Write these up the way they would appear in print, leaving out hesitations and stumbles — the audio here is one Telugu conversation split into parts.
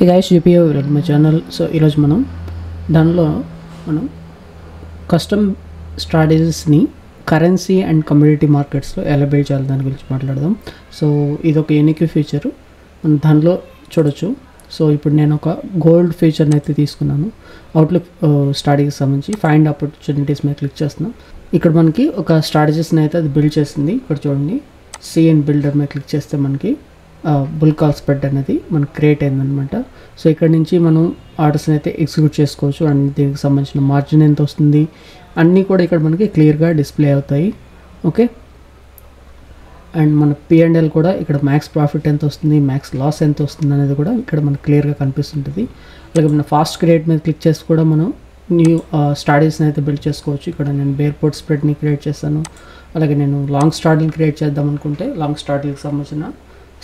Hey guys, GPO welcome my channel. So ఈరోజు మనం దానిలో మనం కస్టమ్ స్ట్రాటజీస్ని కరెన్సీ అండ్ కమ్యూడిటీ మార్కెట్స్లో ఎలా బిల్డ్ చేయాలి దాని గురించి మాట్లాడదాం. సో ఇది ఒక యూనిక్ ఫీచర్ మనం దానిలో చూడొచ్చు. సో ఇప్పుడు నేను ఒక గోల్డ్ ఫీచర్ని అయితే తీసుకున్నాను. అవుట్లుక్ స్ట్రాటజీకి సంబంధించి ఫైండ్ ఆపర్చునిటీస్ మీద క్లిక్ చేస్తున్నాం. ఇక్కడ మనకి ఒక స్ట్రాటజీస్ని అయితే అది బిల్డ్ చేసింది. ఇక్కడ చూడండి, సిఎన్ బిల్డర్ మీద క్లిక్ చేస్తే మనకి బుల్ కాల్ స్ప్రెడ్ అనేది మనకు క్రియేట్ అయిందనమాట. సో ఇక్కడ నుంచి మనం ఆర్డర్స్ని అయితే ఎగ్జిక్యూట్ చేసుకోవచ్చు అండ్ దీనికి సంబంధించిన మార్జిన్ ఎంత వస్తుంది అన్నీ కూడా ఇక్కడ మనకి క్లియర్గా డిస్ప్లే అవుతాయి. ఓకే, అండ్ మన P&L కూడా ఇక్కడ మ్యాక్స్ ప్రాఫిట్ ఎంత వస్తుంది, మ్యాక్స్ లాస్ ఎంత వస్తుంది అనేది కూడా ఇక్కడ మనకు క్లియర్గా కనిపిస్తుంటుంది. అలాగే మన ఫాస్ట్ క్రియేట్ మీద క్లిక్ చేసి కూడా మనం న్యూ స్ట్రాటజీస్ని అయితే బిల్డ్ చేసుకోవచ్చు. ఇక్కడ నేను బేర్ పోర్ట్ స్ప్రెడ్ని క్రియేట్ చేస్తాను. అలాగే నేను లాంగ్ స్ట్రాటజీని క్రియేట్ చేద్దాం అనుకుంటే లాంగ్ స్ట్రాటజీకి సంబంధించిన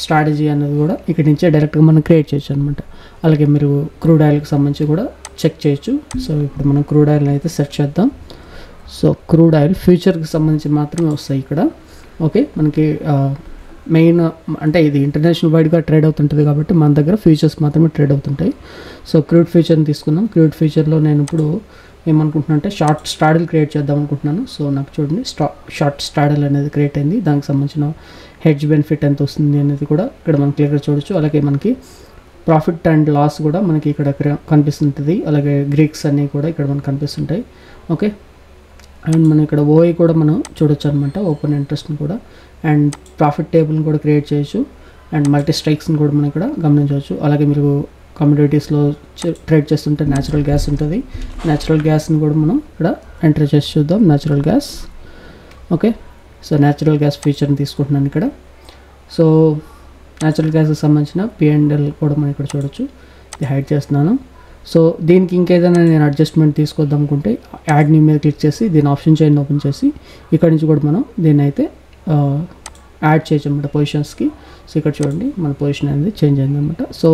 స్ట్రాటజీ అనేది కూడా ఇక్కడ నుంచే డైరెక్ట్గా మనం క్రియేట్ చేయొచ్చు అనమాట. అలాగే మీరు క్రూడ్ ఆయిల్కి సంబంధించి కూడా చెక్ చేయొచ్చు. సో ఇప్పుడు మనం క్రూడ్ ఆయిల్ని అయితే సెర్చ్ చేద్దాం. సో క్రూడ్ ఆయిల్ ఫ్యూచర్కి సంబంధించి మాత్రమే వస్తాయి ఇక్కడ. ఓకే, మనకి మెయిన్ అంటే ఇది ఇంటర్నేషనల్ వైడ్గా ట్రేడ్ అవుతుంటుంది కాబట్టి మన దగ్గర ఫ్యూచర్స్ మాత్రమే ట్రేడ్ అవుతుంటాయి. సో క్రూడ్ ఫ్యూచర్ని తీసుకుందాం. క్రూడ్ ఫ్యూచర్లో నేను ఇప్పుడు ఏమనుకుంటున్నాను అంటే షార్ట్ స్ట్రాడల్ క్రియేట్ చేద్దాం అనుకుంటున్నాను. సో నాకు చూడండి షార్ట్ స్ట్రాడల్ అనేది క్రియేట్ అయింది. దానికి సంబంధించిన హెడ్జ్ బెనిఫిట్ ఎంత వస్తుంది అనేది కూడా ఇక్కడ మనం క్లియర్గా చూడొచ్చు. అలాగే మనకి ప్రాఫిట్ అండ్ లాస్ కూడా మనకి ఇక్కడ కనిపిస్తుంటుంది. అలాగే గ్రీక్స్ అన్నీ కూడా ఇక్కడ మనకు కనిపిస్తుంటాయి. ఓకే, అండ్ మనం ఇక్కడ ఓఐ కూడా మనం చూడొచ్చు అనమాట, ఓపెన్ ఇంట్రెస్ట్ని కూడా, అండ్ ప్రాఫిట్ టేబుల్ని కూడా క్రియేట్ చేయొచ్చు, అండ్ మల్టీ స్ట్రైక్స్ని కూడా మనం ఇక్కడ గమనించవచ్చు. అలాగే మీరు కమ్యూడిటీస్లో ట్రేడ్ చేస్తుంటే న్యాచురల్ గ్యాస్ ఉంటుంది. న్యాచురల్ గ్యాస్ని కూడా మనం ఇక్కడ ఎంటర్ చేసి చూద్దాం. Natural gas, okay, so natural gas ఫీచర్ని తీసుకుంటున్నాను ఇక్కడ. సో న్యాచురల్ గ్యాస్కి సంబంధించిన P&L కూడా మనం ఇక్కడ చూడొచ్చు. ఇది హైడ్ చేస్తున్నాను. సో దీనికి ఇంకేదైనా నేను అడ్జస్ట్మెంట్ తీసుకొద్దాం అనుకుంటే యాడ్ న్యూ మీద క్లిక్ చేసి దీని ఆప్షన్ చైన్ ఓపెన్ చేసి ఇక్కడ నుంచి కూడా మనం దీన్ని అయితే యాడ్ చేయొచ్చు అనమాట పొజిషన్స్కి. సో ఇక్కడ చూడండి మన పొజిషన్ అనేది చేంజ్ అయింది అనమాట. సో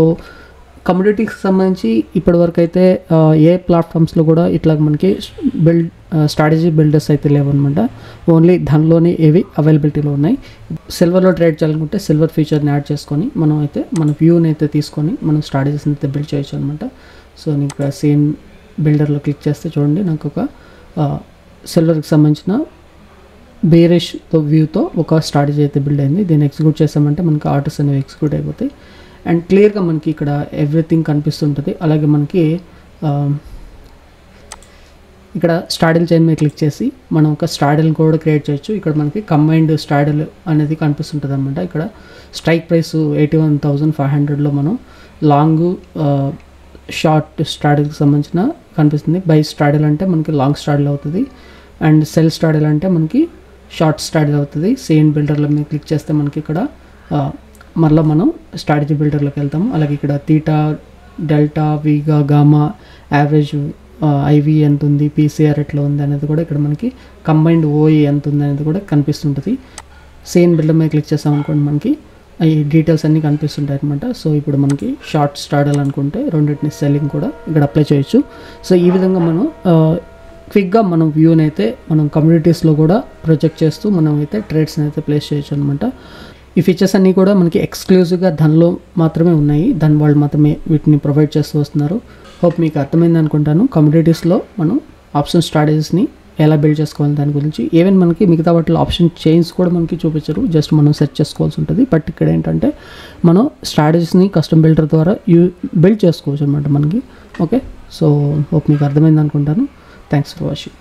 కమ్యూడిటీకి సంబంధించి ఇప్పటివరకు అయితే ఏ ప్లాట్ఫామ్స్లో కూడా ఇట్లా మనకి స్ట్రాటజీ బిల్డర్స్ అయితే లేవన్నమాట. ఓన్లీ దానిలోనే ఏవి అవైలబిలిటీలో ఉన్నాయి. సిల్వర్లో ట్రేడ్ చేయాలనుకుంటే సిల్వర్ ఫీచర్ని యాడ్ చేసుకొని మనం అయితే మన వ్యూని అయితే తీసుకొని మనం స్ట్రాటజీస్ని అయితే బిల్డ్ చేయొచ్చు అనమాట. సో నేను ఇక్కడ సేమ్ బిల్డర్లో క్లిక్ చేస్తే చూడండి నాకు ఒక సిల్వర్కి సంబంధించిన బేరిష్ వ్యూతో ఒక స్ట్రాటజీ అయితే బిల్డ్ అయింది. దీన్ని ఎగ్జిక్యూట్ చేసామంటే మనకి ఆర్డర్స్ అనేవి ఎగ్జిక్యూట్ అయిపోతాయి అండ్ క్లియర్గా మనకి ఇక్కడ ఎవ్రీథింగ్ కనిపిస్తుంటుంది. అలాగే మనకి ఇక్కడ స్ట్రాడల్ చైన్ మీద క్లిక్ చేసి మనం ఒక స్ట్రాడల్ని కూడా క్రియేట్ చేయొచ్చు. ఇక్కడ మనకి కంబైన్డ్ స్ట్రాడల్ అనేది కనిపిస్తుంటుంది అనమాట. ఇక్కడ స్ట్రైక్ ప్రైస్ 81,500లో మనం లాంగ్ షార్ట్ స్ట్రాడల్కి సంబంధించిన కనిపిస్తుంది. బై స్ట్రాడల్ అంటే మనకి లాంగ్ స్ట్రాడల్ అవుతుంది అండ్ సెల్ స్ట్రాడల్ అంటే మనకి షార్ట్ స్ట్రాడల్ అవుతుంది. సేమ్ బిల్డర్ల మీద క్లిక్ చేస్తే మనకి ఇక్కడ మళ్ళీ మనం స్ట్రాటజీ బిల్డర్లోకి వెళ్తాము. అలాగే ఇక్కడ theta, delta, vega, gamma, average, IV ఎంత ఉంది, పీసీఆర్ ఎట్లా ఉంది అనేది కూడా ఇక్కడ మనకి కంబైన్డ్ ఓఈ ఎంత ఉంది అనేది కూడా కనిపిస్తుంటుంది. సేమ్ బిల్డర్ మీద క్లిక్ చేస్తాం అనుకోండి మనకి ఈ డీటెయిల్స్ అన్నీ కనిపిస్తుంటాయి అనమాట. సో ఇప్పుడు మనకి షార్ట్ స్ట్రాడల్ అనుకుంటే రెండింటిని సెల్లింగ్ కూడా ఇక్కడ అప్లై చేయొచ్చు. సో ఈ విధంగా మనం క్విక్గా మనం వ్యూని అయితే మనం కమ్యూనిటీస్లో కూడా ప్రొజెక్ట్ చేస్తూ మనం అయితే ట్రేడ్స్ని అయితే ప్లేస్ చేయొచ్చు అనమాట. ఈ ఫీచర్స్ అన్నీ కూడా మనకి ఎక్స్క్లూజివ్గా దానిలో మాత్రమే ఉన్నాయి. దాని వాళ్ళు మాత్రమే వీటిని ప్రొవైడ్ చేస్తూ వస్తున్నారు. హోప్ మీకు అర్థమైంది అనుకుంటాను. కమ్యూనిటీస్లో మనం ఆప్షన్ స్ట్రాటజీస్ని ఎలా బిల్డ్ చేసుకోవాలి దాని గురించి. ఈవెన్ మనకి మిగతా వాటిలో ఆప్షన్ చైన్స్ కూడా మనకి చూపించరు, జస్ట్ మనం సెర్చ్ చేసుకోవాల్సి ఉంటుంది. బట్ ఇక్కడ ఏంటంటే మనం స్ట్రాటజీస్ని కస్టమ్ బిల్డర్ ద్వారా బిల్డ్ చేసుకోవచ్చు అనమాట మనకి. ఓకే, సో హోప్ మీకు అర్థమైంది అనుకుంటాను. Thanks for watching.